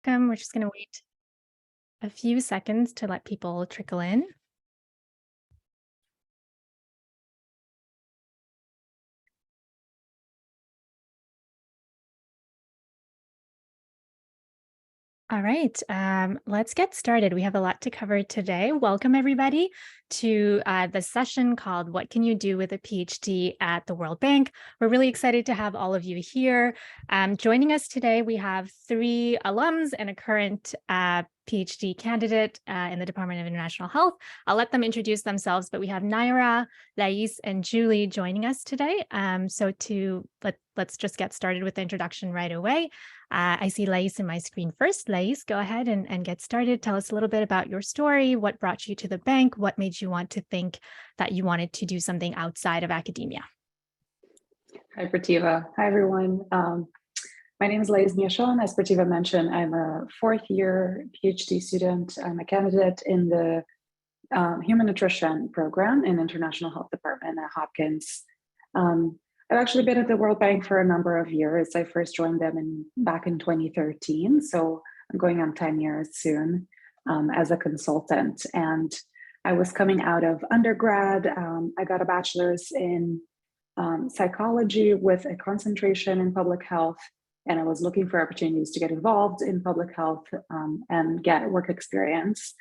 We're just going to wait a few seconds to let people trickle in. All right, let's get started. We have a lot to cover today. Welcome, everybody, to the session called What Can You Do with a PhD at the World Bank? We're really excited to have all of you here. Joining us today, we have 3 alums and a current PhD candidate in the Department of International Health. I'll let them introduce themselves, but we have Naira, Lais, and Julie joining us today. Let's just get started with the introduction right away. I see Lais in my screen first. Lais, go ahead and get started. Tell us a little bit about your story, what brought you to the bank, what made you want to think that you wanted to do something outside of academia. Hi, Prativa. Hi, everyone. My name is Lais Miachon. As Prativa mentioned, I'm a 4th-year PhD student. I'm a candidate in the Human Nutrition Program in International Health Department at Hopkins. I've actually been at the World Bank for a number of years. I first joined them back in 2013, so I'm going on 10 years soon as a consultant. And I was coming out of undergrad. I got a bachelor's in psychology with a concentration in public health, and I was looking for opportunities to get involved in public health and get work experience.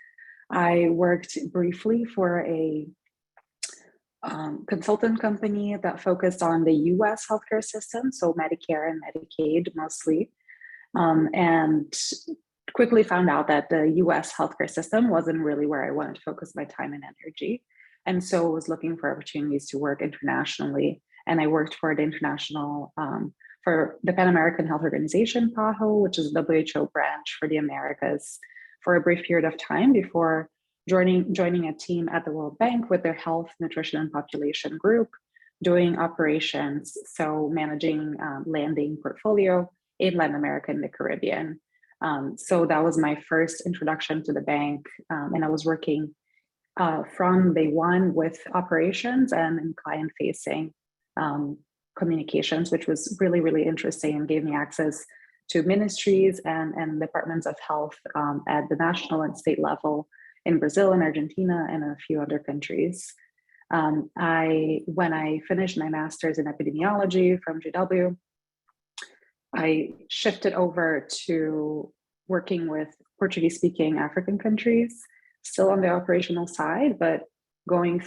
I worked briefly for a consultant company that focused on the US healthcare system, so Medicare and Medicaid mostly, and quickly found out that the US healthcare system wasn't really where I wanted to focus my time and energy. And so I was looking for opportunities to work internationally. And I worked for the international, for the Pan American Health Organization, PAHO, which is the WHO branch for the Americas, for a brief period of time before joining a team at the World Bank with their health, nutrition, and population group, doing operations, so managing landing portfolio in Latin America and the Caribbean. So that was my first introduction to the bank, and I was working from day one with operations and in client-facing communications, which was really, really interesting and gave me access to ministries and departments of health at the national and state level in Brazil and Argentina and a few other countries. When I finished my master's in epidemiology from GW, I shifted over to working with Portuguese-speaking African countries, still on the operational side, but going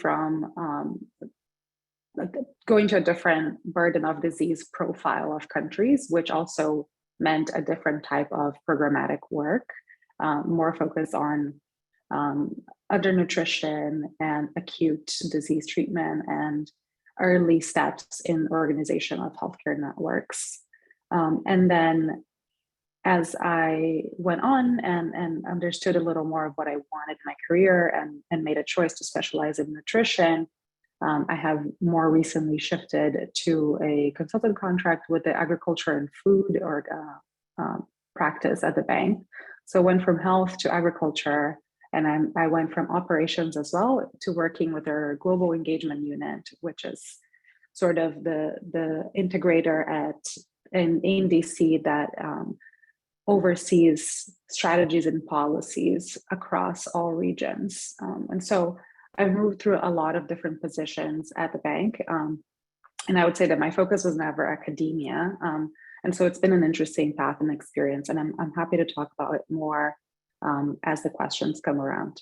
to a different burden of disease profile of countries, which also meant a different type of programmatic work, more focused on undernutrition and acute disease treatment and early steps in organization of healthcare networks. And then as I went on and understood a little more of what I wanted in my career and made a choice to specialize in nutrition, I have more recently shifted to a consultant contract with the agriculture and food practice at the bank. So I went from health to agriculture, and I went from operations as well to working with our global engagement unit, which is sort of the integrator in DC that oversees strategies and policies across all regions. And so I've moved through a lot of different positions at the bank. And I would say that my focus was never academia. And so it's been an interesting path and experience, and I'm happy to talk about it more as the questions come around.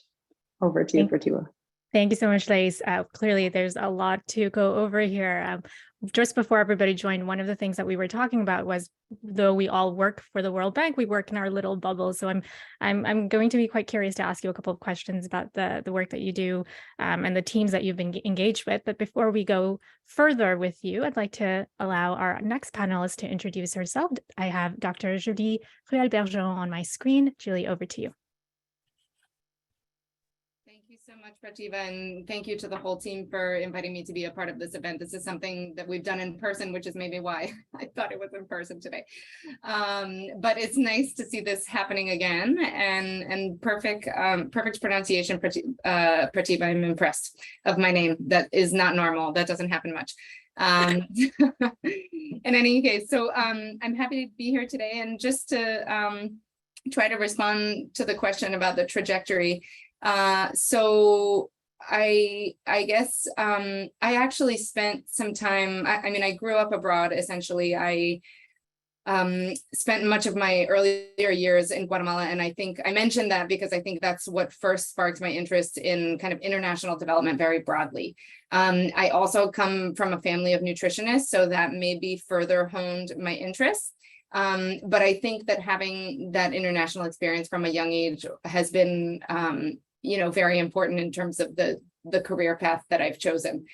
Over to you, Prativa. Thank you so much, Lais. Clearly, there's a lot to go over here. Just before everybody joined, one of the things that we were talking about was, though we all work for the World Bank, we work in our little bubbles. So I'm going to be quite curious to ask you a couple of questions about the work that you do and the teams that you've been engaged with. But before we go further with you, I'd like to allow our next panelist to introduce herself. I have Dr. Julie Ruel-Bergeron on my screen. Julie, over to you. Thank you so much, Prativa, and thank you to the whole team for inviting me to be a part of this event. This is something that we've done in person, which is maybe why I thought it was in person today. But it's nice to see this happening again, and perfect pronunciation, Prativa. I'm impressed of my name. That is not normal. That doesn't happen much. In any case, so I'm happy to be here today, and just to try to respond to the question about the trajectory. So I guess I actually spent some time, I mean, I grew up abroad, essentially. I spent much of my earlier years in Guatemala. And I think I mentioned that because I think that's what first sparked my interest in kind of international development very broadly. I also come from a family of nutritionists, so that maybe further honed my interests. But I think that having that international experience from a young age has been, very important in terms of the career path that I've chosen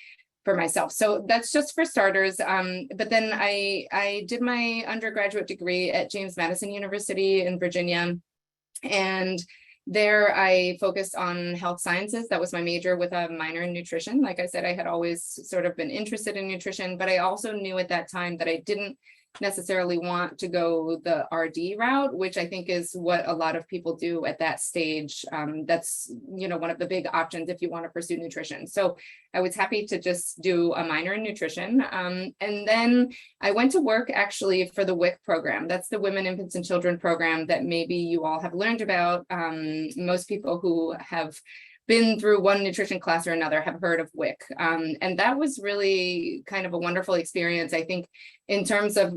for myself. So that's just for starters. But then I did my undergraduate degree at James Madison University in Virginia. And there I focused on health sciences. That was my major with a minor in nutrition. Like I said, I had always sort of been interested in nutrition, but I also knew at that time that I didn't necessarily want to go the RD route, which I think is what a lot of people do at that stage. That's, one of the big options if you want to pursue nutrition. So I was happy to just do a minor in nutrition. And then I went to work actually for the WIC program. That's the Women, Infants, and Children program that maybe you all have learned about. Most people who have been through one nutrition class or another have heard of WIC. And that was really kind of a wonderful experience, I think, in terms of,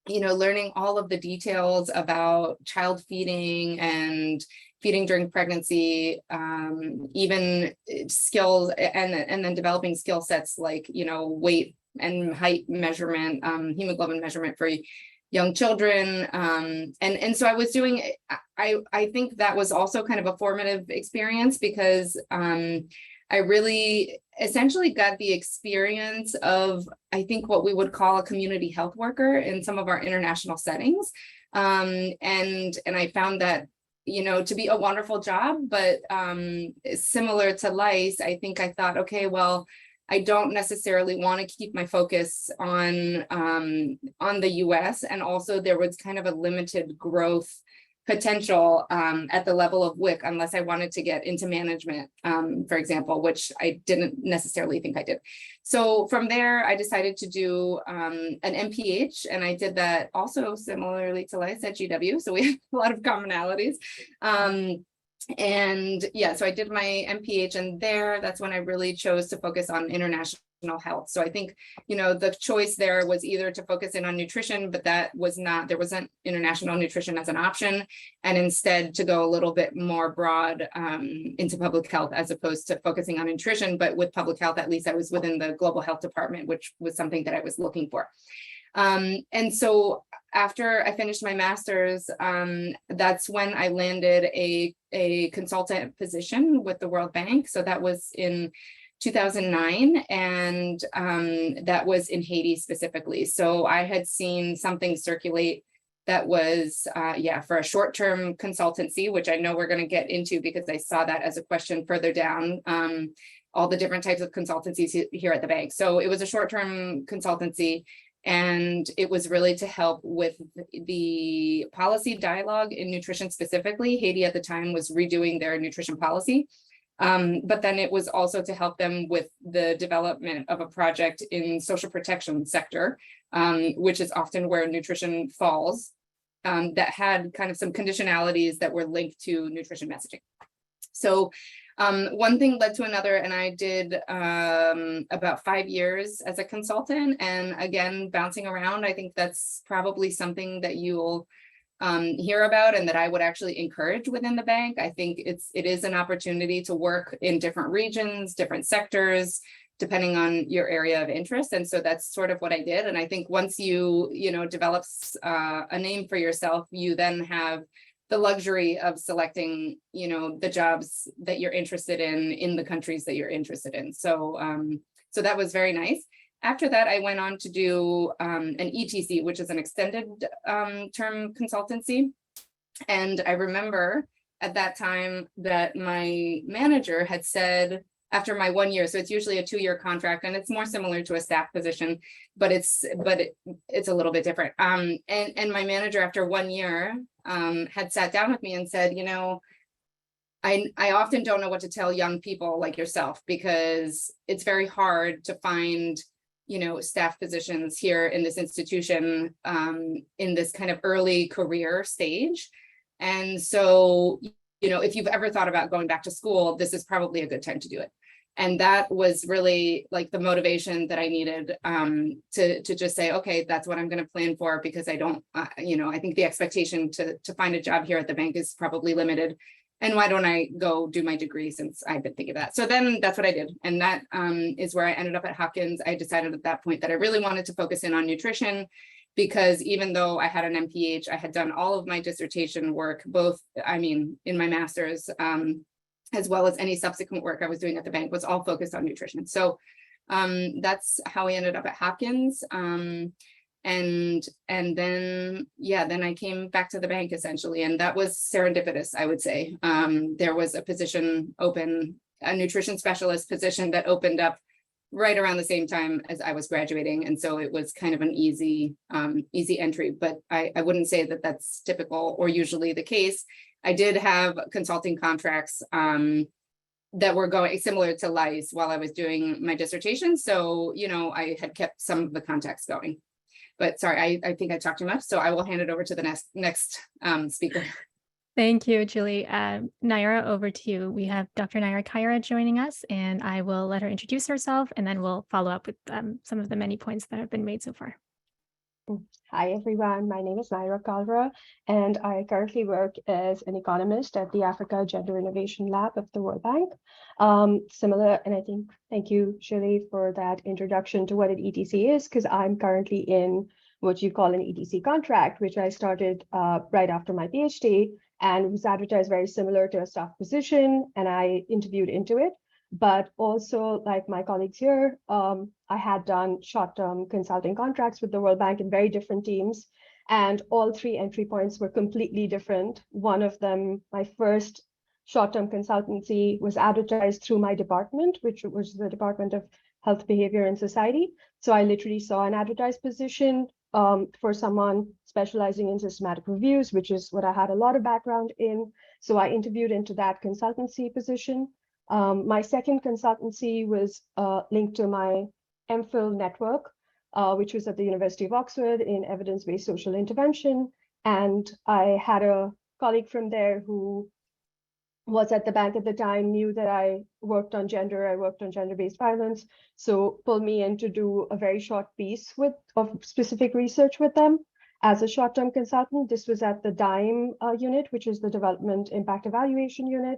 learning all of the details about child feeding and feeding during pregnancy, even skills, and then developing skill sets like, weight and height measurement, hemoglobin measurement for young children. And so I was doing, I think that was also kind of a formative experience because I really essentially got the experience of, I think, what we would call a community health worker in some of our international settings. And I found that, to be a wonderful job, but similar to lice, I think I thought, okay, well, I don't necessarily want to keep my focus on the US. And also there was kind of a limited growth potential at the level of WIC unless I wanted to get into management, for example, which I didn't necessarily think I did. So from there, I decided to do an MPH, and I did that also similarly to lice at GW. So we have a lot of commonalities. And yeah, so I did my MPH, and that's when I really chose to focus on international health. So I think, the choice there was either to focus in on nutrition, but there wasn't international nutrition as an option, and instead to go a little bit more broad into public health as opposed to focusing on nutrition. But with public health, at least I was within the global health department, which was something that I was looking for. And so after I finished my master's, that's when I landed a consultant position with the World Bank. So that was in 2009, and that was in Haiti specifically. So I had seen something circulate that was, for a short-term consultancy, which I know we're going to get into because I saw that as a question further down, all the different types of consultancies here at the bank. So it was a short-term consultancy, and it was really to help with the policy dialogue in nutrition specifically. Haiti at the time was redoing their nutrition policy. But then it was also to help them with the development of a project in social protection sector, which is often where nutrition falls, that had kind of some conditionalities that were linked to nutrition messaging. So one thing led to another, and I did about 5 years as a consultant, and again, bouncing around. I think that's probably something that you'll hear about and that I would actually encourage within the bank. I think it is an opportunity to work in different regions, different sectors, depending on your area of interest. And so that's sort of what I did. And I think once you develop a name for yourself, you then have the luxury of selecting, the jobs that you're interested in the countries that you're interested in. So, so that was very nice. After that, I went on to do an ETC, which is an extended term consultancy. And I remember at that time that my manager had said, after my 1 year, so it's usually a 2-year contract, and it's more similar to a staff position, but it's a little bit different. And my manager, after 1 year, had sat down with me and said, I often don't know what to tell young people like yourself, because it's very hard to find staff positions here in this institution in this kind of early career stage. And so, if you've ever thought about going back to school, this is probably a good time to do it. And that was really like the motivation that I needed to just say, okay, that's what I'm going to plan for, because I don't, I think the expectation to find a job here at the bank is probably limited. And why don't I go do my degree, since I've been thinking of that. So then that's what I did. And that is where I ended up at Hopkins. I decided at that point that I really wanted to focus in on nutrition, because even though I had an MPH, I had done all of my dissertation work, both, in my master's, as well as any subsequent work I was doing at the bank, was all focused on nutrition. So that's how I ended up at Hopkins. And then I came back to the bank essentially, and that was serendipitous, I would say. There was a position open, a nutrition specialist position that opened up right around the same time as I was graduating, and so it was kind of an easy entry. But I wouldn't say that that's typical or usually the case. I did have consulting contracts that were going similar to LICE while I was doing my dissertation, so I had kept some of the contacts going. But sorry, I think I talked too much, so I will hand it over to the next speaker. Thank you, Julie. Naira, over to you. We have Dr. Naira Kaira joining us, and I will let her introduce herself, and then we'll follow up with some of the many points that have been made so far. Hi, everyone. My name is Naira Kaira, and I currently work as an economist at the Africa Gender Innovation Lab of the World Bank. Similar, and I think, thank you, Julie, for that introduction to what an ETC is, because I'm currently in what you call an ETC contract, which I started right after my PhD, and was advertised very similar to a staff position, and I interviewed into it. But also, like my colleagues here, I had done short-term consulting contracts with the World Bank in very different teams, and all three entry points were completely different. One of them, my first short-term consultancy, was advertised through my department, which was the Department of Health, Behavior, and Society. So I literally saw an advertised position for someone specializing in systematic reviews, which is what I had a lot of background in. So I interviewed into that consultancy position. My second consultancy was linked to my MPhil network, which was at the University of Oxford in evidence-based social intervention. And I had a colleague from there who was at the bank at the time, knew that I worked on gender-based violence, so pulled me in to do a very short piece of specific research with them as a short-term consultant. This was at the DIME unit, which is the Development Impact Evaluation Unit.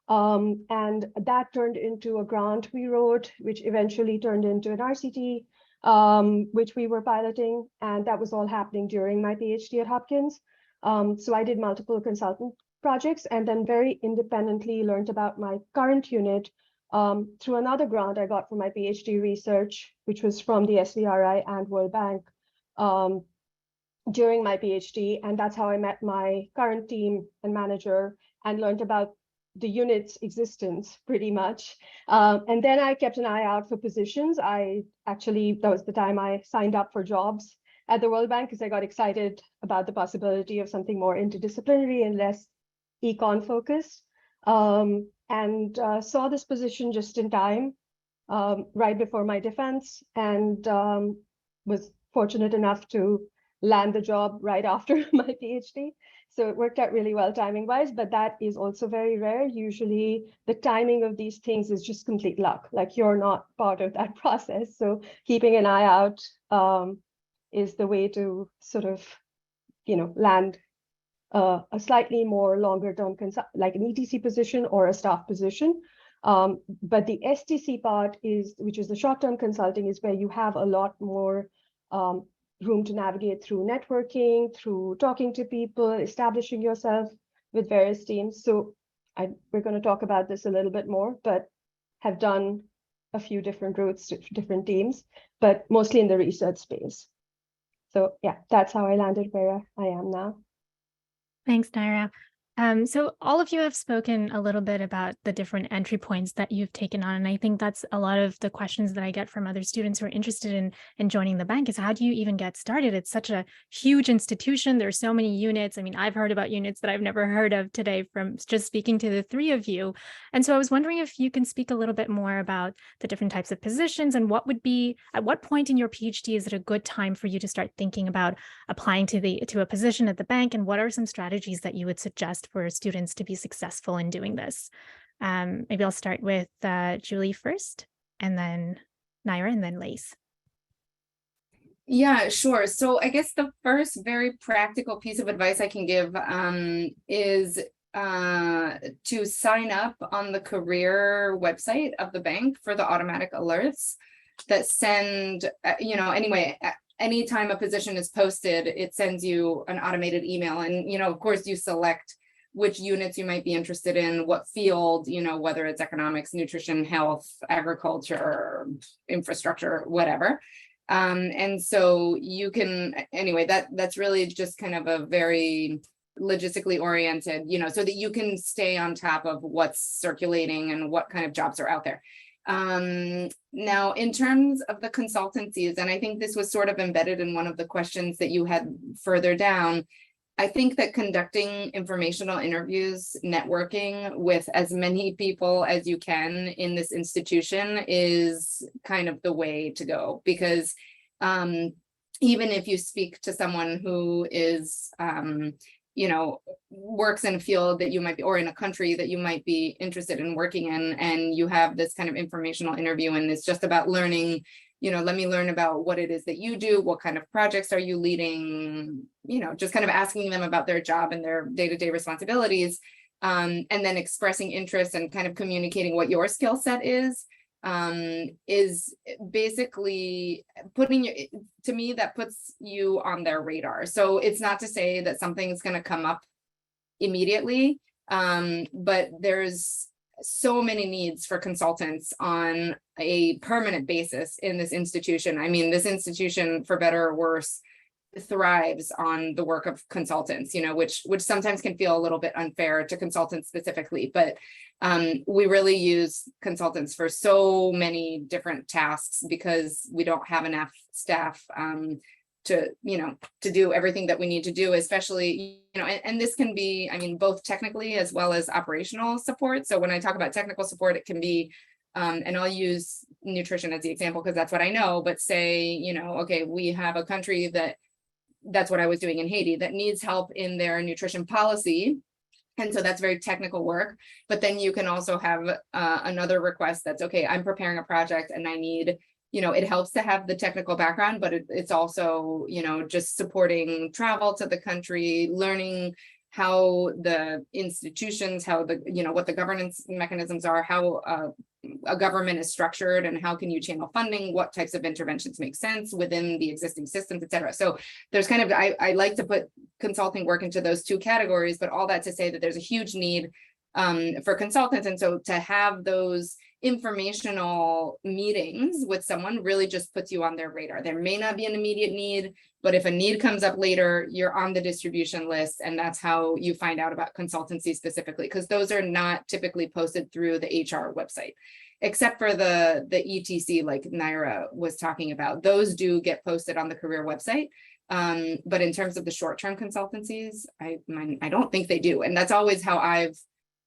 And that turned into a grant we wrote, which eventually turned into an RCT, which we were piloting. And that was all happening during my PhD at Hopkins. So I did multiple consultant projects, and then very independently learned about my current unit through another grant I got for my PhD research, which was from the SVRI and World Bank during my PhD. And that's how I met my current team and manager and learned about the unit's existence pretty much. And then I kept an eye out for positions. That was the time I signed up for jobs at the World Bank, because I got excited about the possibility of something more interdisciplinary and less econ focused, and saw this position just in time, right before my defense, and was fortunate enough to land the job right after my PhD. So it worked out really well timing wise, but that is also very rare. Usually the timing of these things is just complete luck. Like, you're not part of that process. So keeping an eye out is the way to sort of, land a slightly more longer term, like an ETC position or a staff position. But the STC part which is the short-term consulting, is where you have a lot more room to navigate through networking, through talking to people, establishing yourself with various teams. So we're going to talk about this a little bit more, but have done a few different routes to different teams, but mostly in the research space. So yeah, that's how I landed where I am now. Thanks, Naira. So all of you have spoken a little bit about the different entry points that you've taken on. And I think that's a lot of the questions that I get from other students who are interested in joining the bank is how do you even get started? It's such a huge institution. There's so many units. I mean, I've heard about units that I've never heard of today from just speaking to the three of you. And so I was wondering if you can speak a little bit more about the different types of positions and what would be, at what point in your PhD is it a good time for you to start thinking about applying to a position at the bank, and what are some strategies that you would suggest for students to be successful in doing this? Maybe I'll start with Julie first, and then Naira, and then Lace. Yeah, sure. So I guess the first very practical piece of advice I can give is to sign up on the career website of the bank for the automatic alerts that send, anyway, anytime a position is posted, it sends you an automated email. And, of course, you select which units you might be interested in, what field, whether it's economics, nutrition, health, agriculture, infrastructure, whatever. And so you can, anyway, that's really just kind of a very logistically oriented, so that you can stay on top of what's circulating and what kind of jobs are out there. Now, in terms of the consultancies, and I think this was sort of embedded in one of the questions that you had further down, I think that conducting informational interviews, networking with as many people as you can in this institution is kind of the way to go, because even if you speak to someone who is, works in a field that you might be, or in a country that you might be interested in working in, and you have this kind of informational interview and it's just about learning, let me learn about what it is that you do, what kind of projects are you leading, just kind of asking them about their job and their day-to-day responsibilities, and then expressing interest and kind of communicating what your skill set is basically to me, that puts you on their radar. So it's not to say that something's going to come up immediately, but there's so many needs for consultants on a permanent basis in this institution. I mean, this institution, for better or worse, thrives on the work of consultants, which sometimes can feel a little bit unfair to consultants specifically, but we really use consultants for so many different tasks because we don't have enough staff to do everything that we need to do, especially, and this can be, both technically as well as operational support. So when I talk about technical support, it can be, and I'll use nutrition as the example because that's what I know, but say, okay, we have a country that's what I was doing in Haiti that needs help in their nutrition policy. And so that's very technical work. But then you can also have another request that's, okay, I'm preparing a project and I need, it helps to have the technical background, but it's also, just supporting travel to the country, learning how the institutions, how the, what the governance mechanisms are, how a government is structured, and how can you channel funding, what types of interventions make sense within the existing systems, et cetera. So there's kind of, I like to put consulting work into those two categories, but all that to say that there's a huge need for consultants. And so to have those informational meetings with someone really just puts you on their radar. There may not be an immediate need, but if a need comes up later, you're on the distribution list. And that's how you find out about consultancy specifically, because those are not typically posted through the HR website, except for the ETC, like Naira was talking about. Those do get posted on the career website. But in terms of the short-term consultancies, I don't think they do. And that's always how I've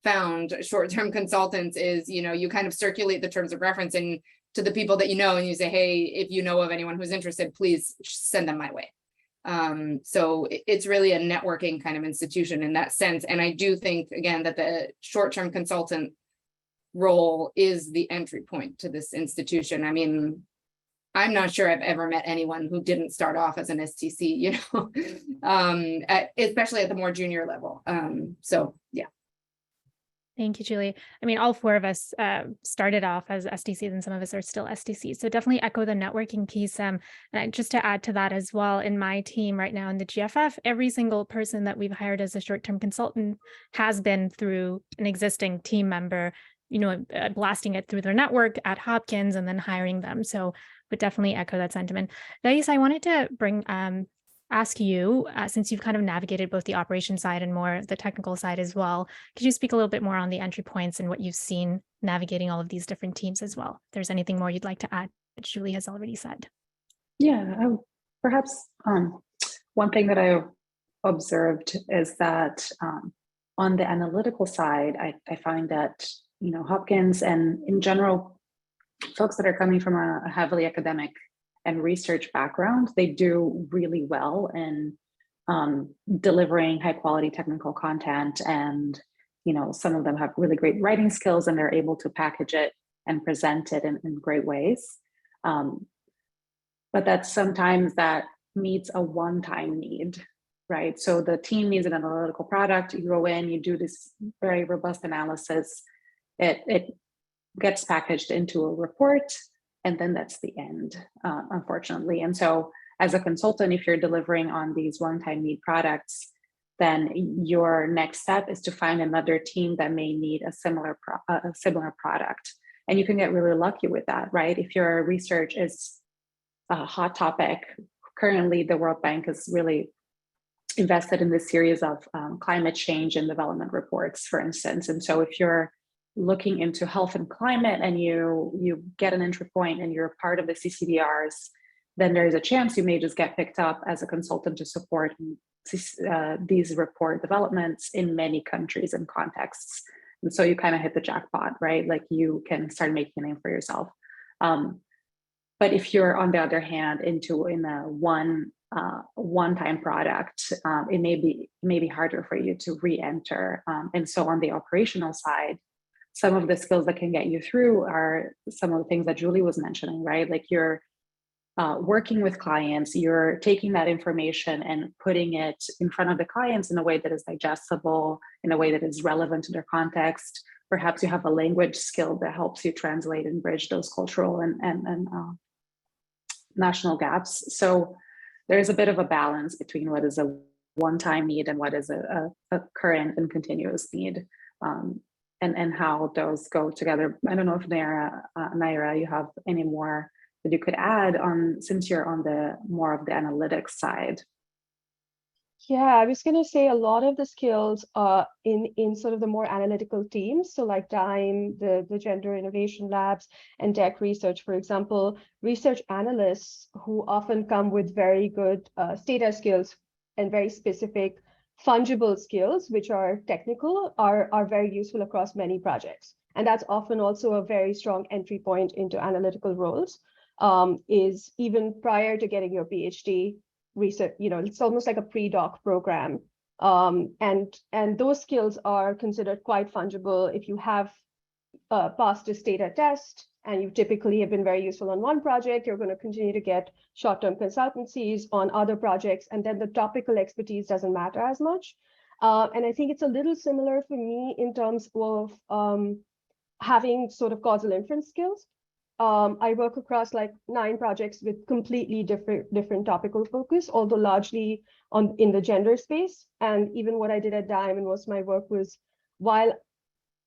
found short-term consultants is, you kind of circulate the terms of reference and to the people that and you say, hey, if you know of anyone who's interested, please send them my way. So it's really a networking kind of institution in that sense. And I do think, again, that the short-term consultant role is the entry point to this institution. I mean, I'm not sure I've ever met anyone who didn't start off as an STC, especially at the more junior level. So yeah. Thank you, Julie. I mean, all four of us started off as STCs and some of us are still STCs. So definitely echo the networking piece. And just to add to that as well, in my team right now in the GFF, every single person that we've hired as a short-term consultant has been through an existing team member, blasting it through their network at Hopkins and then hiring them. So would definitely echo that sentiment. Thais, I wanted to bring ask you, since you've kind of navigated both the operation side and more the technical side as well, could you speak a little bit more on the entry points and what you've seen navigating all of these different teams as well? If there's anything more you'd like to add, that Julie has already said. Yeah, perhaps one thing that I observed is that on the analytical side, I find that, Hopkins and in general, folks that are coming from a heavily academic and research background, they do really well in delivering high quality technical content. And, some of them have really great writing skills and they're able to package it and present it in great ways. But that sometimes that meets a one-time need, right? So the team needs an analytical product, you go in, you do this very robust analysis, it gets packaged into a report, and then that's the end, unfortunately. And so as a consultant, if you're delivering on these one-time need products, then your next step is to find another team that may need a similar product. And you can get really lucky with that, right? If your research is a hot topic, currently the World Bank is really invested in this series of climate change and development reports, for instance. And so if you're looking into health and climate and you get an entry point and you're part of the CCDRs, then there's a chance you may just get picked up as a consultant to support these report developments in many countries and contexts. And so you kind of hit the jackpot, right? Like you can start making a name for yourself. But if you're, on the other hand, in a one-time product, it may be harder for you to re-enter. And so on the operational side, some of the skills that can get you through are some of the things that Julie was mentioning, right? Like you're working with clients, you're taking that information and putting it in front of the clients in a way that is digestible, in a way that is relevant to their context. Perhaps you have a language skill that helps you translate and bridge those cultural and national gaps. So there's a bit of a balance between what is a one-time need and what is a current continuous need, and how those go together. I don't know if Naira, you have any more that you could add on, since you're on the more of the analytics side. Yeah, I was going to say a lot of the skills are in sort of the more analytical teams. So like DIME, the Gender Innovation Labs, and Tech Research, for example, research analysts who often come with very good data skills and very specific fungible skills, which are technical, are very useful across many projects. And that's often also a very strong entry point into analytical roles, is even prior to getting your PhD. Research, it's almost like a pre-doc program. And those skills are considered quite fungible. If you have passed a data test and you typically have been very useful on one project, you're going to continue to get short-term consultancies on other projects, and then the topical expertise doesn't matter as much. And I think it's a little similar for me in terms of having sort of causal inference skills. I work across like 9 projects with completely different topical focus, although largely in the gender space. And even what I did at DIME and most of my work was, while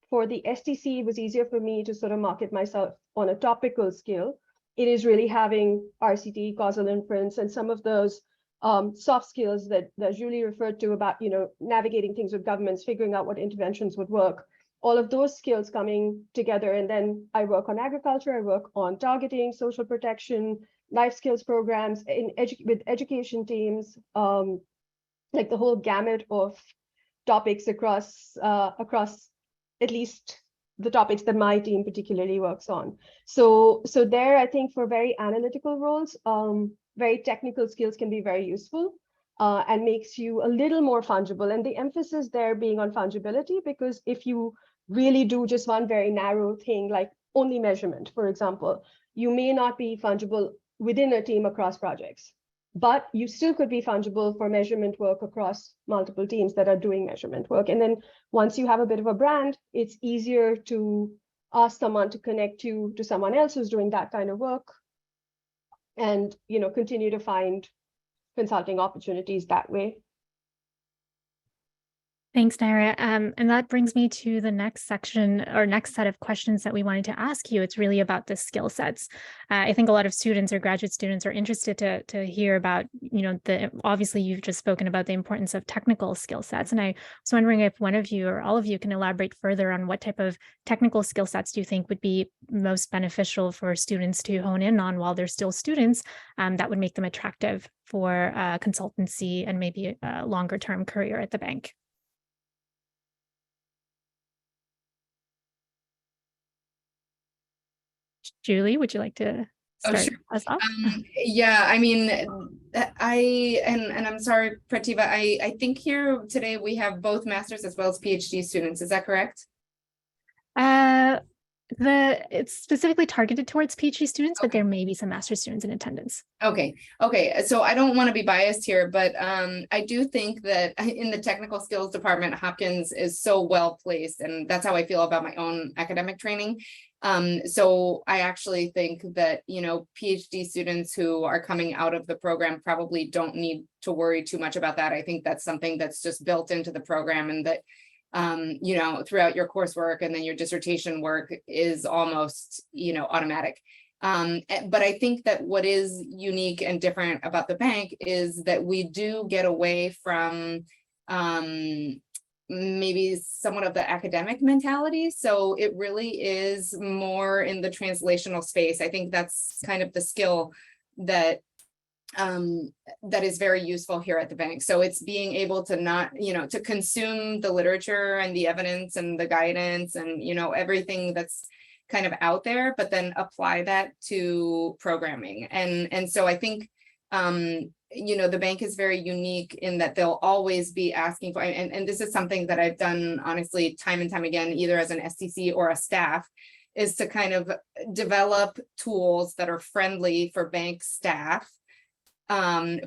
for the STC, it was easier for me to sort of market myself on a topical skill, it is really having RCT, causal inference, and some of those soft skills that Julie referred to about, navigating things with governments, figuring out what interventions would work. All of those skills coming together. And then I work on agriculture, I work on targeting, social protection, life skills programs, with education teams, like the whole gamut of topics across at least the topics that my team particularly works on. So there, I think for very analytical roles, very technical skills can be very useful. And makes you a little more fungible. And the emphasis there being on fungibility, because if you really do just one very narrow thing, like only measurement, for example, you may not be fungible within a team across projects, but you still could be fungible for measurement work across multiple teams that are doing measurement work. And then once you have a bit of a brand, it's easier to ask someone to connect you to someone else who's doing that kind of work, and continue to find consulting opportunities that way. Thanks, Naira. And that brings me to the next section or next set of questions that we wanted to ask you. It's really about the skill sets. I think a lot of students or graduate students are interested to hear about, obviously you've just spoken about the importance of technical skill sets. And I was wondering if one of you or all of you can elaborate further on what type of technical skill sets do you think would be most beneficial for students to hone in on while they're still students, that would make them attractive for consultancy and maybe a longer term career at the bank. Julie, would you like to start us off? Yeah, I mean, and I'm sorry, Prativa, I think here today we have both masters as well as PhD students. Is that correct? It's specifically targeted towards PhD students, but there may be some master's students in attendance. Okay. So I don't want to be biased here, but I do think that in the technical skills department, Hopkins is so well placed, and that's how I feel about my own academic training. So I actually think that, PhD students who are coming out of the program probably don't need to worry too much about that. I think that's something that's just built into the program, and that throughout your coursework and then your dissertation work is almost, automatic. But I think that what is unique and different about the bank is that we do get away from maybe somewhat of the academic mentality. So it really is more in the translational space. I think that's kind of the skill that that is very useful here at the bank. So it's being able to not, to consume the literature and the evidence and the guidance and, everything that's kind of out there, but then apply that to programming. And so I think, the bank is very unique in that they'll always be asking for, and this is something that I've done honestly time and time again, either as an STC or a staff, is to kind of develop tools that are friendly for bank staff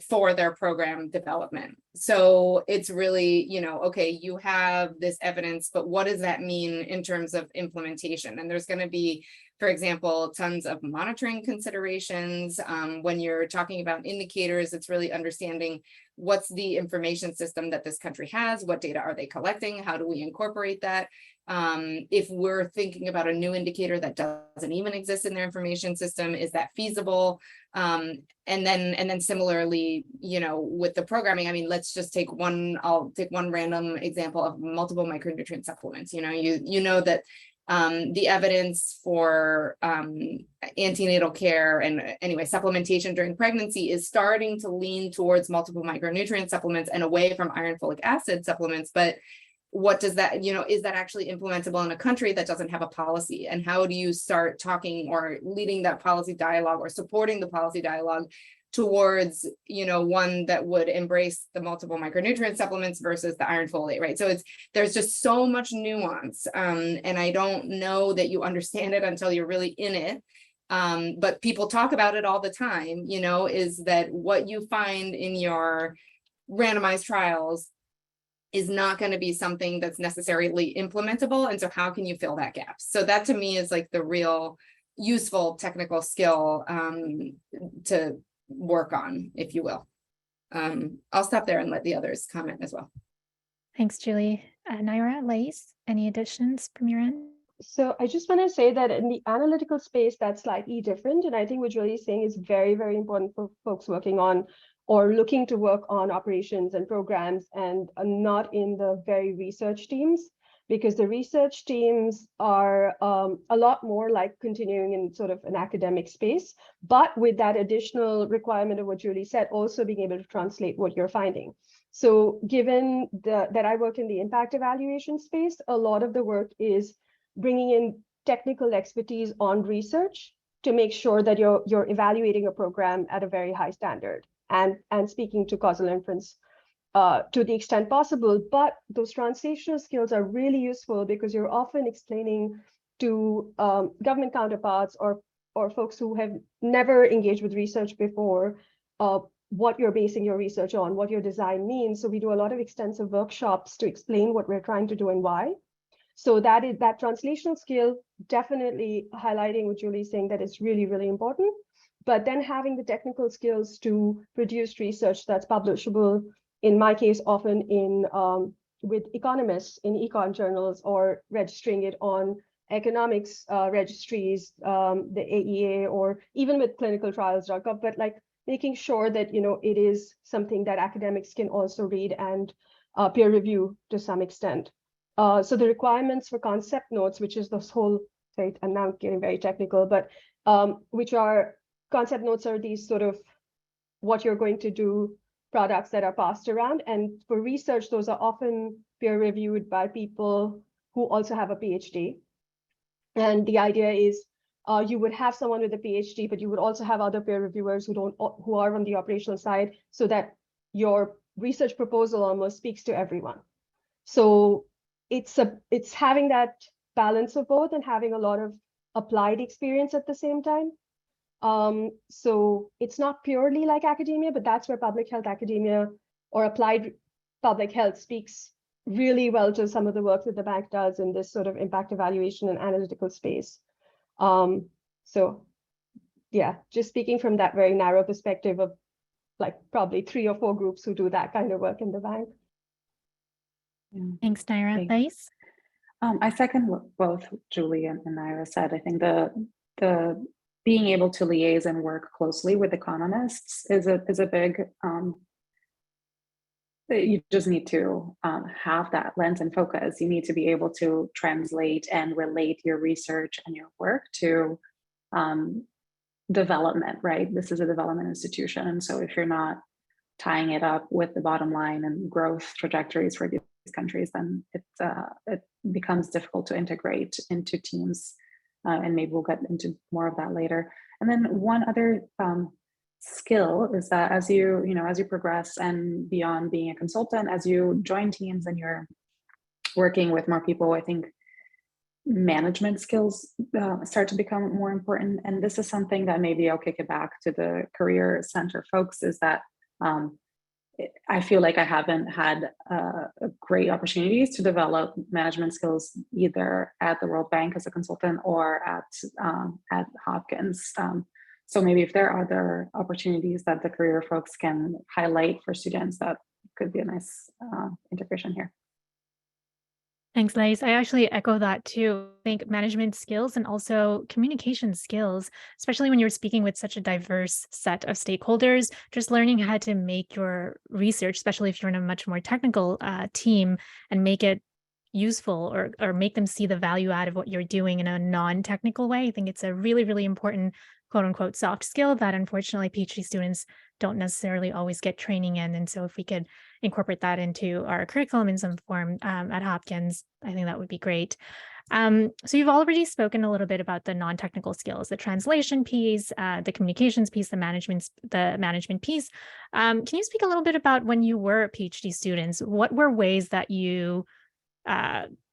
for their program development. So it's really, okay, you have this evidence, but what does that mean in terms of implementation? And there's going to be, for example, tons of monitoring considerations. When you're talking about indicators, it's really understanding what's the information system that this country has, what data are they collecting, how do we incorporate that? If we're thinking about a new indicator that doesn't even exist in their information system, is that feasible? And then similarly, with the programming, I mean, let's just take I'll take one random example of multiple micronutrient supplements. You know that the evidence for antenatal care and anyway, supplementation during pregnancy is starting to lean towards multiple micronutrient supplements and away from iron folic acid supplements. But what does that, is that actually implementable in a country that doesn't have a policy? And how do you start talking or leading that policy dialogue or supporting the policy dialogue towards, one that would embrace the multiple micronutrient supplements versus the iron folate, right? So there's just so much nuance. And I don't know that you understand it until you're really in it. But people talk about it all the time, is that what you find in your randomized trials is not going to be something that's necessarily implementable. And so how can you fill that gap? So that to me is like the real useful technical skill to work on, if you will. I'll stop there and let the others comment as well. Thanks, Julie. Naira, Lais, any additions from your end? So I just want to say that in the analytical space, that's slightly different. And I think what Julie is saying is very, very important for folks working on or looking to work on operations and programs and not in the very research teams, because the research teams are a lot more like continuing in sort of an academic space, but with that additional requirement of what Julie said, also being able to translate what you're finding. So given that I work in the impact evaluation space, a lot of the work is bringing in technical expertise on research to make sure that you're evaluating a program at a very high standard and speaking to causal inference to the extent possible. But those translational skills are really useful because you're often explaining to government counterparts or folks who have never engaged with research before what you're basing your research on, what your design means. So we do a lot of extensive workshops to explain what we're trying to do and why. So that translational skill, definitely highlighting what Julie's saying, that is really, really important. But then having the technical skills to produce research that's publishable, in my case, often in with economists in econ journals or registering it on economics registries, the AEA, or even with clinicaltrials.gov, but like making sure that, it is something that academics can also read and peer review to some extent. So the requirements for concept notes, which is this whole, right, I'm now getting very technical, but which are concept notes are these sort of what you're going to do products that are passed around. And for research, those are often peer reviewed by people who also have a PhD. And the idea is you would have someone with a PhD, but you would also have other peer reviewers who are on the operational side, so that your research proposal almost speaks to everyone. So it's having that balance of both and having a lot of applied experience at the same time. So it's not purely like academia, but that's where public health academia or applied public health speaks really well to some of the work that the bank does in this sort of impact evaluation and analytical space. So yeah, just speaking from that very narrow perspective of like probably 3 or 4 groups who do that kind of work in the bank. Yeah. Thanks, Naira. Thanks. Thais? I second what both Julie and Naira said. I think the being able to liaise and work closely with economists is a big. You just need to have that lens and focus. You need to be able to translate and relate your research and your work to development, right? This is a development institution. And so if you're not tying it up with the bottom line and growth trajectories for these countries, then it becomes difficult to integrate into teams. And maybe we'll get into more of that later. And then one other skill is that as you progress and beyond being a consultant, as you join teams and you're working with more people, I think management skills start to become more important. And this is something that maybe I'll kick it back to the career center folks, is that I feel like I haven't had great opportunities to develop management skills either at the World Bank as a consultant or at Hopkins. So maybe if there are other opportunities that the career folks can highlight for students, that could be a nice integration here. Thanks, Thais. I actually echo that too. I think management skills and also communication skills, especially when you're speaking with such a diverse set of stakeholders, just learning how to make your research, especially if you're in a much more technical team, and make it useful or make them see the value add of what you're doing in a non-technical way. I think it's a really, really important quote unquote soft skill that unfortunately PhD students don't necessarily always get training in. And so if we could incorporate that into our curriculum in some form at Hopkins, I think that would be great. So you've already spoken a little bit about the non-technical skills, the translation piece, the communications piece, the management piece. Can you speak a little bit about when you were PhD students, what were ways that you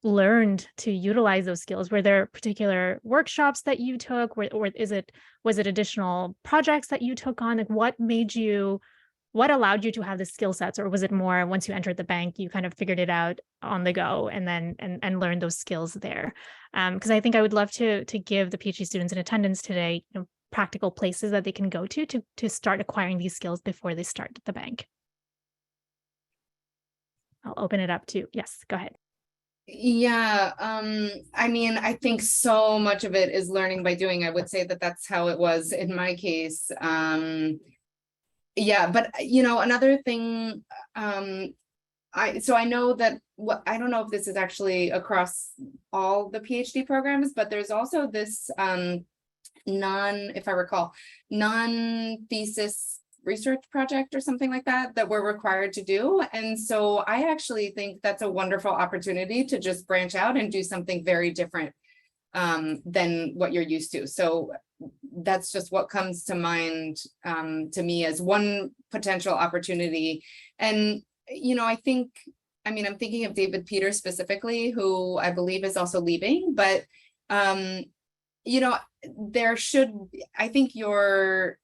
learned to utilize those skills? Were there particular workshops that you took, or was it additional projects that you took on? Like what allowed you to have the skill sets, or was it more once you entered the bank, you kind of figured it out on the go and then and learned those skills there? Because I think I would love to give the PhD students in attendance today, practical places that they can go to start acquiring these skills before they start at the bank. I'll open it up to, yes, go ahead. Yeah, I mean, I think so much of it is learning by doing. I would say that that's how it was in my case. Yeah, but another thing, I know that I don't know if this is actually across all the PhD programs, but there's also this if I recall, non-thesis research project or something like that we're required to do. And so I actually think that's a wonderful opportunity to just branch out and do something very different than what you're used to. So that's just what comes to mind to me as one potential opportunity. And I'm thinking of David Peters specifically, who I believe is also leaving, but there should, I think your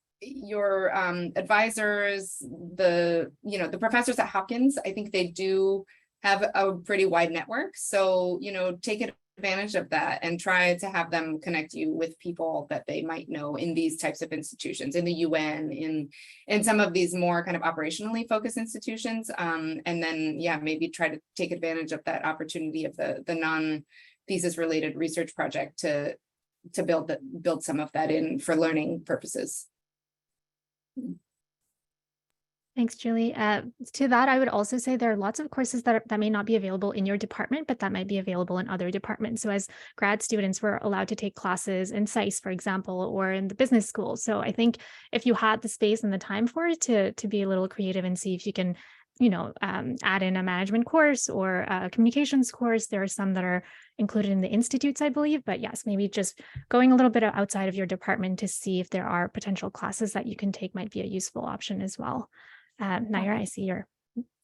advisors, the professors at Hopkins, I think they do have a pretty wide network. So, take advantage of that and try to have them connect you with people that they might know in these types of institutions, in the UN, in some of these more kind of operationally focused institutions. And then, yeah, maybe try to take advantage of that opportunity of the non-thesis related research project to build some of that in for learning purposes. Thanks, Julie. To that, I would also say there are lots of courses that may not be available in your department, but that might be available in other departments. So as grad students, we're allowed to take classes in SAIS, for example, or in the business school. So I think if you had the space and the time for it to be a little creative and see if you can, add in a management course or a communications course, there are some that are included in the institutes, I believe. But yes, maybe just going a little bit outside of your department to see if there are potential classes that you can take might be a useful option as well. Naira, I see your,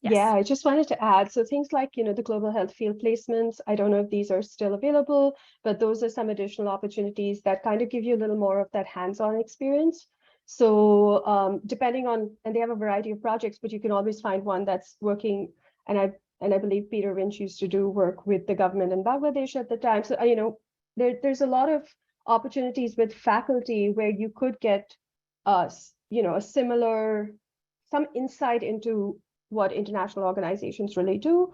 yes. Yeah, I just wanted to add, so things like, the global health field placements, I don't know if these are still available, but those are some additional opportunities that kind of give you a little more of that hands-on experience. So depending on, and they have a variety of projects, but you can always find one that's working. And I believe Peter Winch used to do work with the government in Bangladesh at the time. So, there's a lot of opportunities with faculty where you could get, a similar, some insight into what international organizations really do.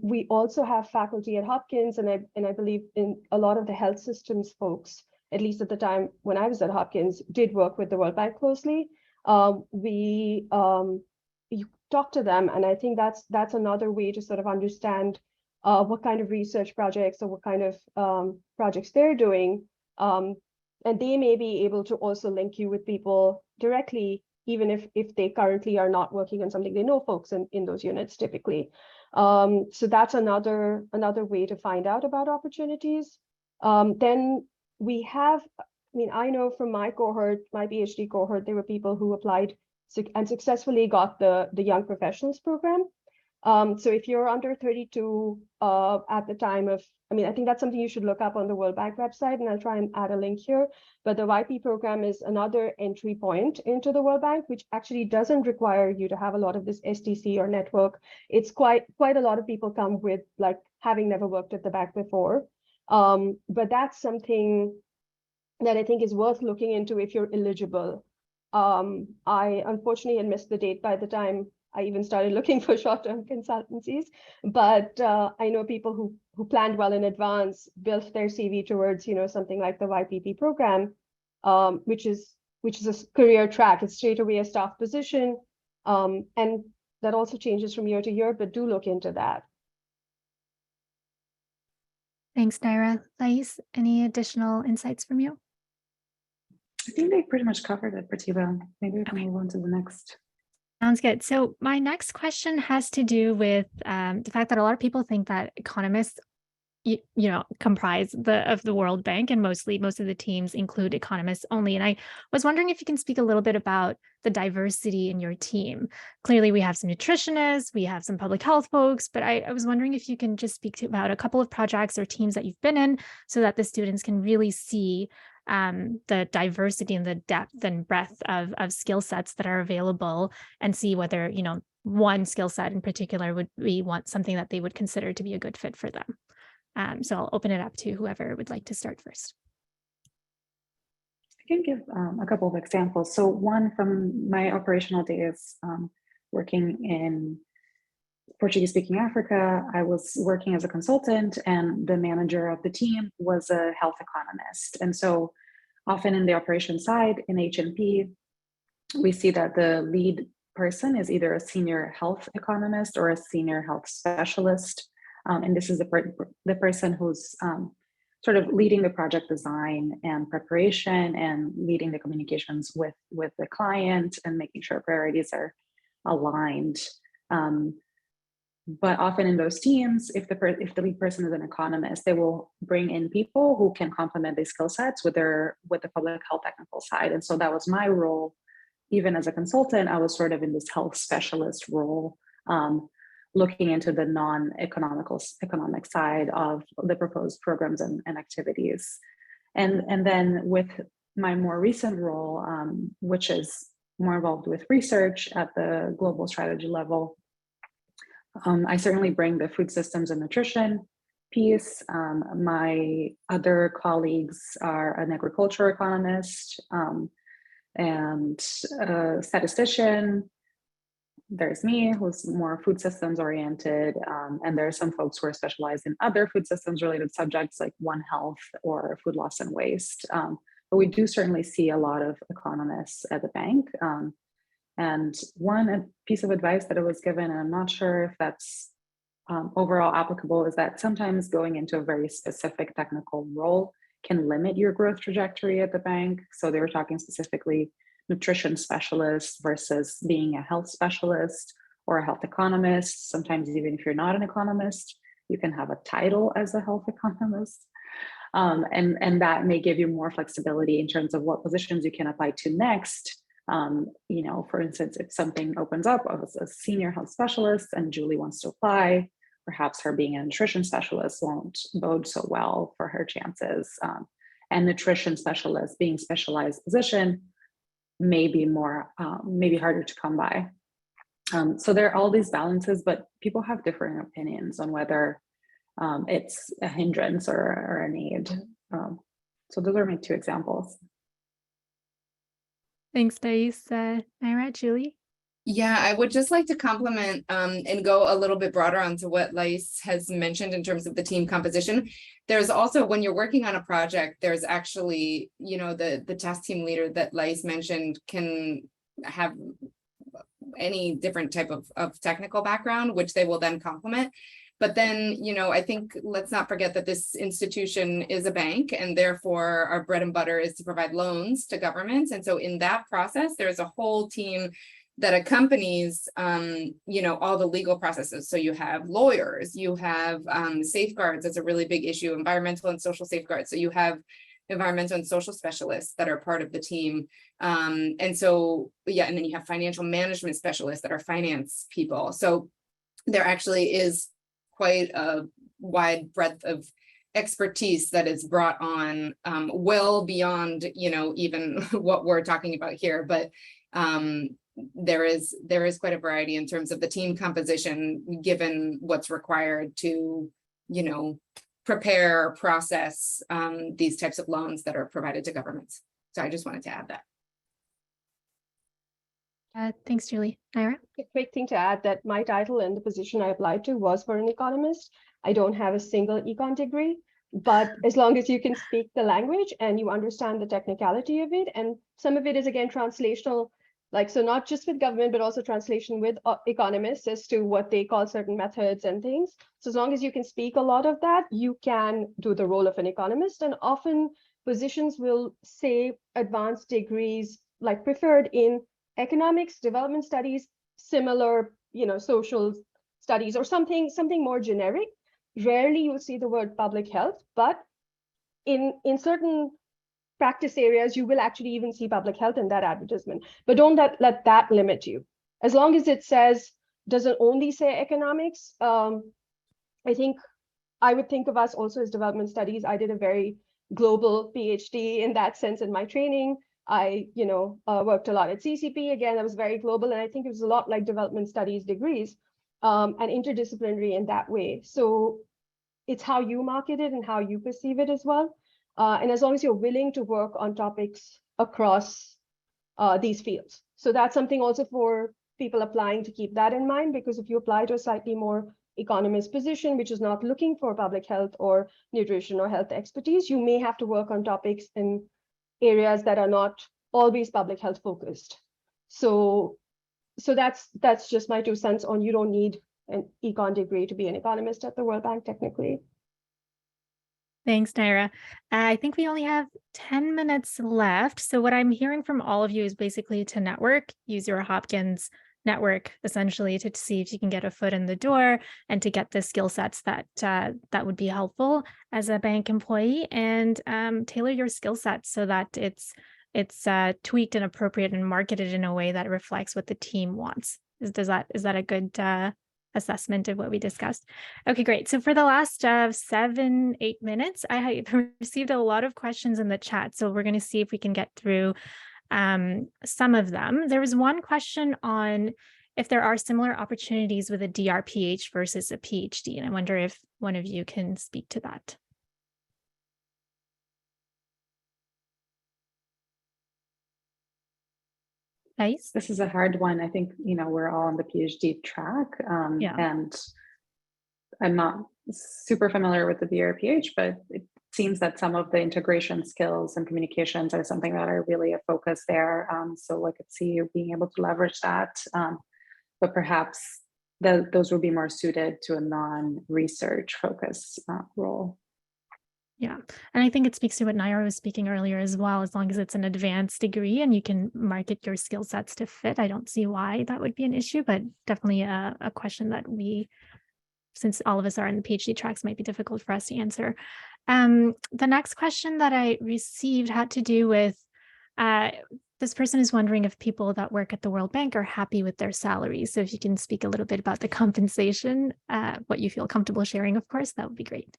We also have faculty at Hopkins, and I believe in a lot of the health systems folks, at least at the time when I was at Hopkins, did work with the World Bank closely. You talk to them, and I think that's another way to sort of understand what kind of research projects or what kind of projects they're doing. And they may be able to also link you with people directly, even if they currently are not working on something. They know folks in those units typically. So that's another way to find out about opportunities. Then we have, I know from my cohort, my PhD cohort, there were people who applied and successfully got the Young Professionals program. So if you're under 32 at the time of, I think that's something you should look up on the World Bank website, and I'll try and add a link here. But the YP program is another entry point into the World Bank, which actually doesn't require you to have a lot of this STC or network. It's quite a lot of people come with like having never worked at the bank before. But that's something that I think is worth looking into if you're eligible. I unfortunately had missed the date by the time I even started looking for short-term consultancies, but I know people who planned well in advance, built their CV towards, something like the YPP program, which is a career track. It's straight away a staff position, and that also changes from year to year. But do look into that. Thanks, Naira. Thais, any additional insights from you? I think they pretty much covered it pretty well. Maybe we can move on to the next. Sounds good. So my next question has to do with the fact that a lot of people think that economists, comprise of the World Bank, and most of the teams include economists only. And I was wondering if you can speak a little bit about the diversity in your team. Clearly, we have some nutritionists, we have some public health folks, but I was wondering if you can just speak about a couple of projects or teams that you've been in, so that the students can really see the diversity and the depth and breadth of skill sets that are available, and see whether, one skill set in particular would be something that they would consider to be a good fit for them. So I'll open it up to whoever would like to start first. I can give a couple of examples. So one from my operational days working in Portuguese-speaking Africa, I was working as a consultant, and the manager of the team was a health economist. And so often in the operation side, in HNP, we see that the lead person is either a senior health economist or a senior health specialist. And this is the person who's sort of leading the project design and preparation, and leading the communications with the client, and making sure priorities are aligned. But often in those teams, if the lead person is an economist, they will bring in people who can complement these skill sets with the public health technical side. And so that was my role. Even as a consultant, I was sort of in this health specialist role, looking into the economic side of the proposed programs and activities. And then with my more recent role, which is more involved with research at the global strategy level, I certainly bring the food systems and nutrition piece. My other colleagues are an agriculture economist and a statistician. There's me, who's more food systems oriented, and there are some folks who are specialized in other food systems related subjects like One Health or food loss and waste. But we do certainly see a lot of economists at the bank. And one piece of advice that I was given, and I'm not sure if that's overall applicable, is that sometimes going into a very specific technical role can limit your growth trajectory at the bank. So they were talking specifically nutrition specialist versus being a health specialist or a health economist. Sometimes even if you're not an economist, you can have a title as a health economist. And that may give you more flexibility in terms of what positions you can apply to next. For instance, if something opens up as a senior health specialist and Julie wants to apply, perhaps her being a nutrition specialist won't bode so well for her chances. And nutrition specialist being specialized position may be more, maybe harder to come by. So there are all these balances, but people have different opinions on whether it's a hindrance or an aid. So those are my two examples. Thanks, Thais. Naira, Julie? Yeah, I would just like to compliment and go a little bit broader onto what Lais has mentioned in terms of the team composition. There's also, when you're working on a project, there's actually, the task team leader that Lais mentioned can have any different type of technical background, which they will then complement. But then, I think let's not forget that this institution is a bank, and therefore our bread and butter is to provide loans to governments. And so in that process, there's a whole team that accompanies, all the legal processes. So you have lawyers, you have safeguards. That's a really big issue, environmental and social safeguards. So you have environmental and social specialists that are part of the team. And so, and then you have financial management specialists that are finance people. So there actually is quite a wide breadth of expertise that is brought on, well beyond, even what we're talking about here. But there is quite a variety in terms of the team composition, given what's required to, prepare, process these types of loans that are provided to governments. So I just wanted to add that. Thanks, Julie. Naira? A quick thing to add that my title and the position I applied to was for an economist. I don't have a single econ degree, but as long as you can speak the language and you understand the technicality of it, and some of it is again translational, so not just with government, but also translation with economists as to what they call certain methods and things. So as long as you can speak a lot of that, you can do the role of an economist. And often positions will say advanced degrees, preferred in economics, development studies, similar, social studies, or something more generic. Rarely you'll see the word public health, but in certain practice areas, you will actually even see public health in that advertisement. But don't let that limit you. As long as it doesn't only say economics, I think I would think of us also as development studies. I did a very global PhD in that sense in my training. I, worked a lot at CCP. Again, that was very global. And I think it was a lot like development studies degrees and interdisciplinary in that way. So it's how you market it and how you perceive it as well. And as long as you're willing to work on topics across these fields. So that's something also for people applying to keep that in mind, because if you apply to a slightly more economist position, which is not looking for public health or nutrition or health expertise, you may have to work on topics in areas that are not always public health focused. So that's just my 2 cents on, you don't need an econ degree to be an economist at the World Bank technically. Thanks, Naira. I think we only have 10 minutes left. So what I'm hearing from all of you is basically to network, use your Hopkins network, essentially, to see if you can get a foot in the door and to get the skill sets that would be helpful as a bank employee, and tailor your skill sets so that it's tweaked and appropriate and marketed in a way that reflects what the team wants. Is that a good assessment of what we discussed? Okay, great. So for the last 7-8 minutes, I have received a lot of questions in the chat. So we're going to see if we can get through some of them. There was one question on if there are similar opportunities with a DRPH versus a PhD. And I wonder if one of you can speak to that. Nice. This is a hard one. I think, we're all on the PhD track, Yeah. and I'm not super familiar with the DRPH, but it seems that some of the integration skills and communications are something that are really a focus there. So I could see you being able to leverage that, but perhaps those would be more suited to a non-research focus role. Yeah. And I think it speaks to what Naira was speaking earlier as well. As long as it's an advanced degree and you can market your skill sets to fit, I don't see why that would be an issue, but definitely a question that since all of us are in the PhD tracks, might be difficult for us to answer. The next question that I received had to do with, this person is wondering if people that work at the World Bank are happy with their salaries. So if you can speak a little bit about the compensation, what you feel comfortable sharing, of course, that would be great.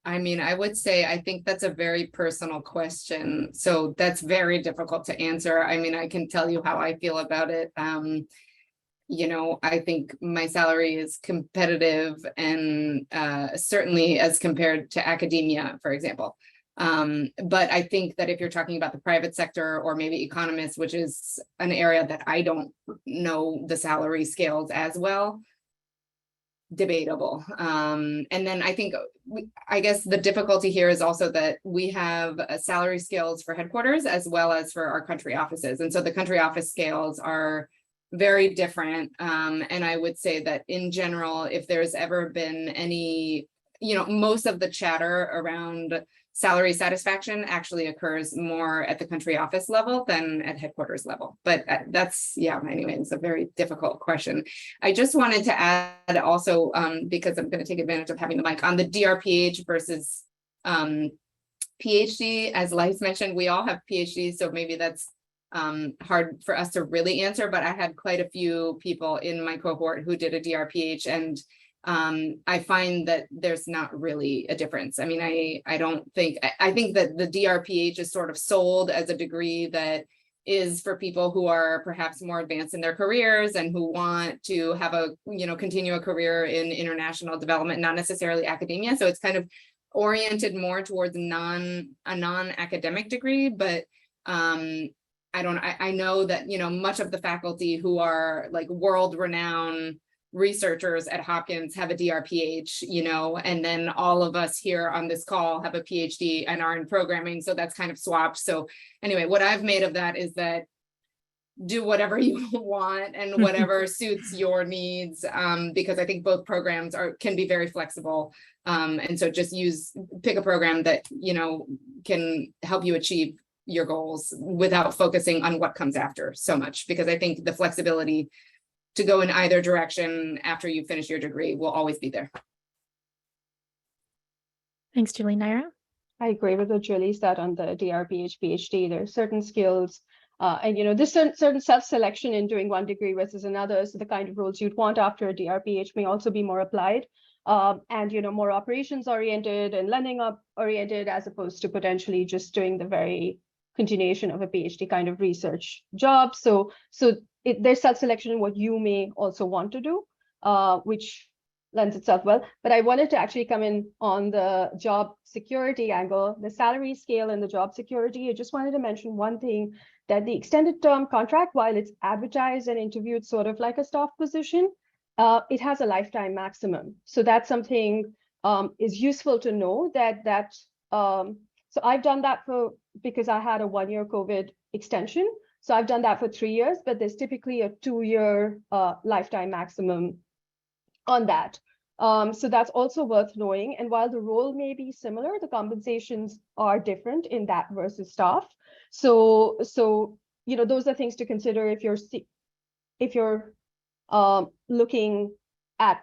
I mean, I would say, I think that's a very personal question. So that's very difficult to answer. I mean, I can tell you how I feel about it. I think my salary is competitive and certainly as compared to academia, for example. But I think that if you're talking about the private sector or maybe economists, which is an area that I don't know the salary scales as well, debatable. And then I think, I guess the difficulty here is also that we have salary scales for headquarters as well as for our country offices. And so the country office scales are very different. And I would say that in general, if there's ever been any, most of the chatter around salary satisfaction actually occurs more at the country office level than at headquarters level. But that's, anyway, it's a very difficult question. I just wanted to add also, because I'm going to take advantage of having the mic, on the DRPH versus PhD, as Lice mentioned, we all have PhDs, so maybe that's hard for us to really answer, but I had quite a few people in my cohort who did a DRPH, and I find that there's not really a difference. I mean, I think that the DRPH is sort of sold as a degree that is for people who are perhaps more advanced in their careers and who want to have continue a career in international development, not necessarily academia. So it's kind of oriented more towards a non-academic degree, but I know that, much of the faculty who are like world-renowned researchers at Hopkins have a DRPH, and then all of us here on this call have a PhD and are in programming. So that's kind of swapped. So anyway, what I've made of that is that do whatever you want and whatever suits your needs, because I think both programs can be very flexible. And so just pick a program that, can help you achieve your goals without focusing on what comes after so much, because I think the flexibility to go in either direction after you finish your degree will always be there. Thanks, Julie. Naira? I agree with what Julie said on the DRPH, PhD. There are certain skills and there's certain self-selection in doing one degree versus another. So the kind of roles you'd want after a DRPH may also be more applied and more operations oriented and learning up oriented, as opposed to potentially just doing the very continuation of a PhD kind of research job. So there's self-selection in what you may also want to do, which lends itself well. But I wanted to actually come in on the job security angle, the salary scale and the job security. I just wanted to mention one thing, that the extended term contract, while it's advertised and interviewed sort of like a staff position, it has a lifetime maximum. So that's something is useful to know that so I've done that because I had a 1-year COVID extension. So I've done that for 3 years, but there's typically a 2-year lifetime maximum on that. So that's also worth knowing. And while the role may be similar, the compensations are different in that versus staff. So those are things to consider if you're looking at,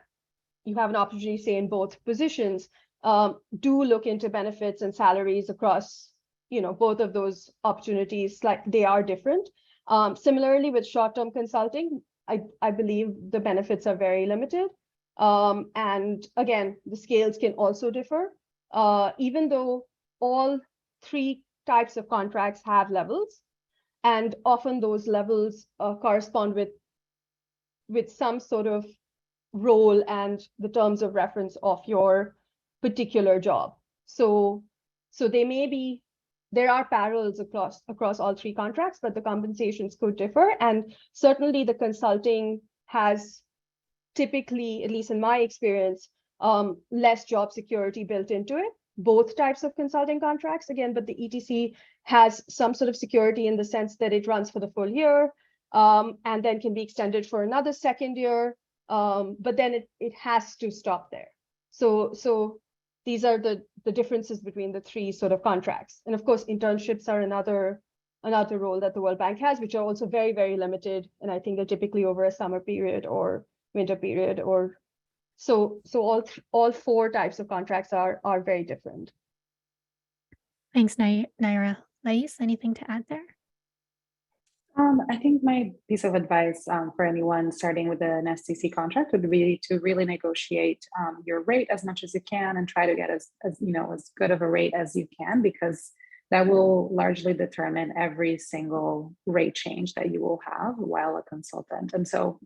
you have an opportunity, say, in both positions. Do look into benefits and salaries across both of those opportunities, like they are different. Similarly with short-term consulting, I believe the benefits are very limited. And again, the scales can also differ. Even though all 3 types of contracts have levels, and often those levels correspond with some sort of role and the terms of reference of your particular job. So there are parallels across all three contracts, but the compensations could differ. And certainly the consulting has typically, at least in my experience, less job security built into it. Both types of consulting contracts, again, but the ETC has some sort of security in the sense that it runs for the full year, and then can be extended for another second year, but then it has to stop there. So these are the differences between the three sort of contracts. And of course, internships are another role that the World Bank has, which are also very, very limited. And I think they're typically over a summer period or winter period, or so all four types of contracts are very different. Thanks, Naira. Lais, anything to add there? I think my piece of advice for anyone starting with an STC contract would be to really negotiate your rate as much as you can and try to get as good of a rate as you can, because that will largely determine every single rate change that you will have while a consultant. And so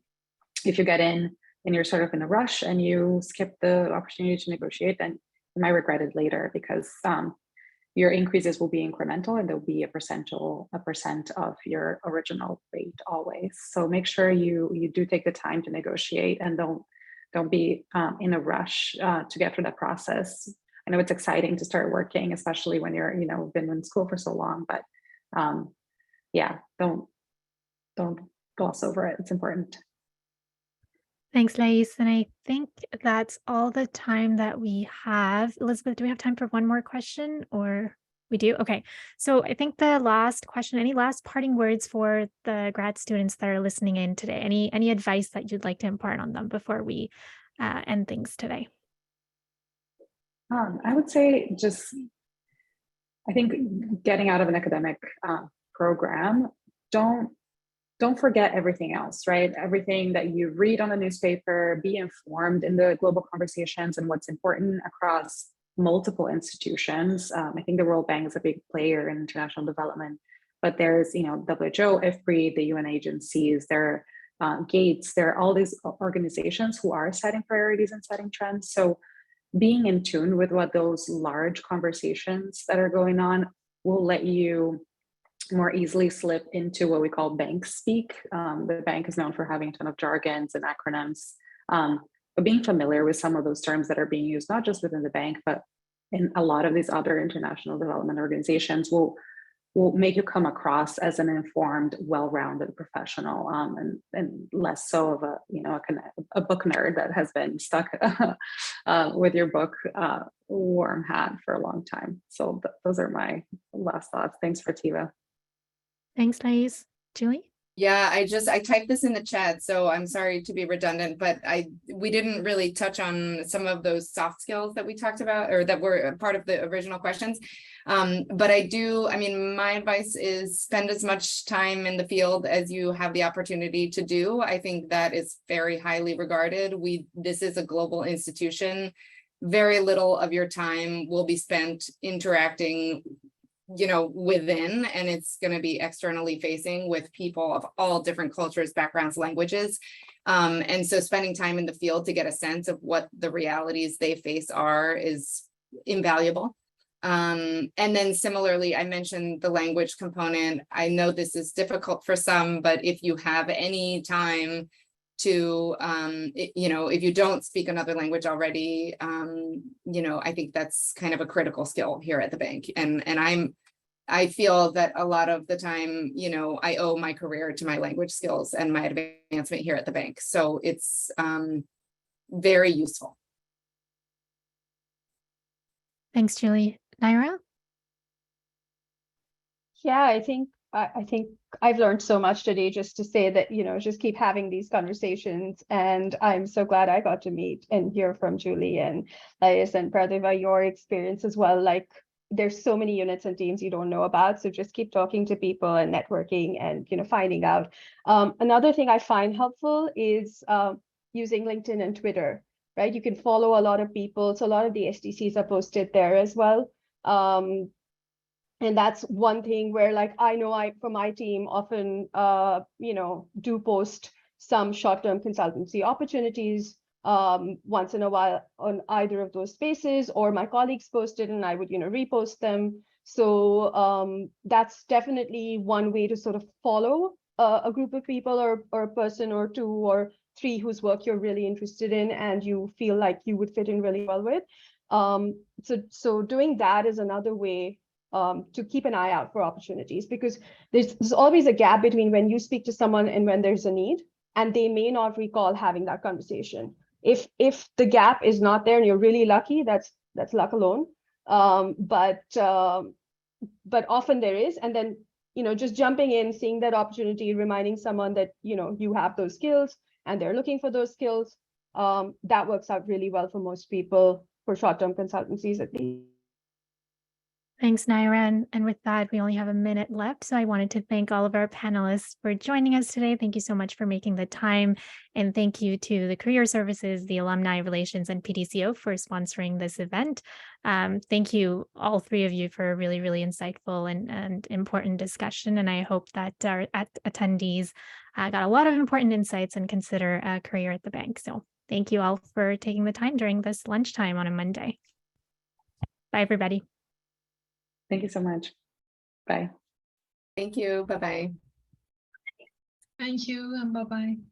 if you get in and you're sort of in a rush and you skip the opportunity to negotiate, then you might regret it later, because your increases will be incremental and there'll be a percent of your original rate always. So make sure you do take the time to negotiate, and don't be in a rush to get through that process. I know it's exciting to start working, especially when you're been in school for so long, but yeah, don't gloss over it. It's important. Thanks, Lais. And I think that's all the time that we have. Elizabeth, do we have time for one more question, or we do? Okay. So I think the last question, any last parting words for the grad students that are listening in today? Any advice that you'd like to impart on them before we end things today? I would say I think getting out of an academic program, don't forget everything else, right? Everything that you read on the newspaper, be informed in the global conversations and what's important across multiple institutions. I think the World Bank is a big player in international development, but there's, WHO, IFPRI, the UN agencies, there are Gates, there are all these organizations who are setting priorities and setting trends. So being in tune with what those large conversations that are going on will let you more easily slip into what we call bank speak. The bank is known for having a ton of jargons and acronyms, but being familiar with some of those terms that are being used, not just within the bank, but in a lot of these other international development organizations will make you come across as an informed, well-rounded professional, and less so of a book nerd that has been stuck with your book warm hat for a long time. So those are my last thoughts. Thanks, Prativa. Thanks, Lais. Julie? Yeah, I typed this in the chat, so I'm sorry to be redundant, but we didn't really touch on some of those soft skills that we talked about, or that were part of the original questions. But my advice is spend as much time in the field as you have the opportunity to do. I think that is very highly regarded. This is a global institution. Very little of your time will be spent interacting within, and it's going to be externally facing with people of all different cultures, backgrounds, languages. And so spending time in the field to get a sense of what the realities they face is invaluable. And then similarly, I mentioned the language component. I know this is difficult for some, but if you have any time to, if you don't speak another language already, I think that's kind of a critical skill here at the bank. And I feel that a lot of the time, I owe my career to my language skills and my advancement here at the bank. So it's very useful. Thanks, Julie. Naira? Yeah, I think I've learned so much today, just to say that, just keep having these conversations. And I'm so glad I got to meet and hear from Julie and Lais and Prativa, your experience as well. Like, there's so many units and teams you don't know about. So just keep talking to people and networking and, finding out. Another thing I find helpful is using LinkedIn and Twitter, right? You can follow a lot of people. So a lot of the STCs are posted there as well. And that's one thing where, like, I know I, for my team, often, do post some short-term consultancy opportunities once in a while on either of those spaces, or my colleagues posted and I would, repost them. So that's definitely one way to sort of follow a group of people, or a person or two or three whose work you're really interested in and you feel like you would fit in really well with. So doing that is another way to keep an eye out for opportunities, because there's always a gap between when you speak to someone and when there's a need, and they may not recall having that conversation. If the gap is not there and you're really lucky, that's luck alone. But often there is, and then just jumping in, seeing that opportunity, reminding someone that you have those skills and they're looking for those skills, that works out really well for most people, for short-term consultancies at least. Thanks, Naira. And with that, we only have a minute left. So I wanted to thank all of our panelists for joining us today. Thank you so much for making the time. And thank you to the Career Services, the Alumni Relations, and PDCO for sponsoring this event. Thank you, all three of you, for a really, really insightful and important discussion. And I hope that our attendees got a lot of important insights and consider a career at the bank. So thank you all for taking the time during this lunchtime on a Monday. Bye, everybody. Thank you so much. Bye. Thank you. Bye-bye. Thank you and bye-bye.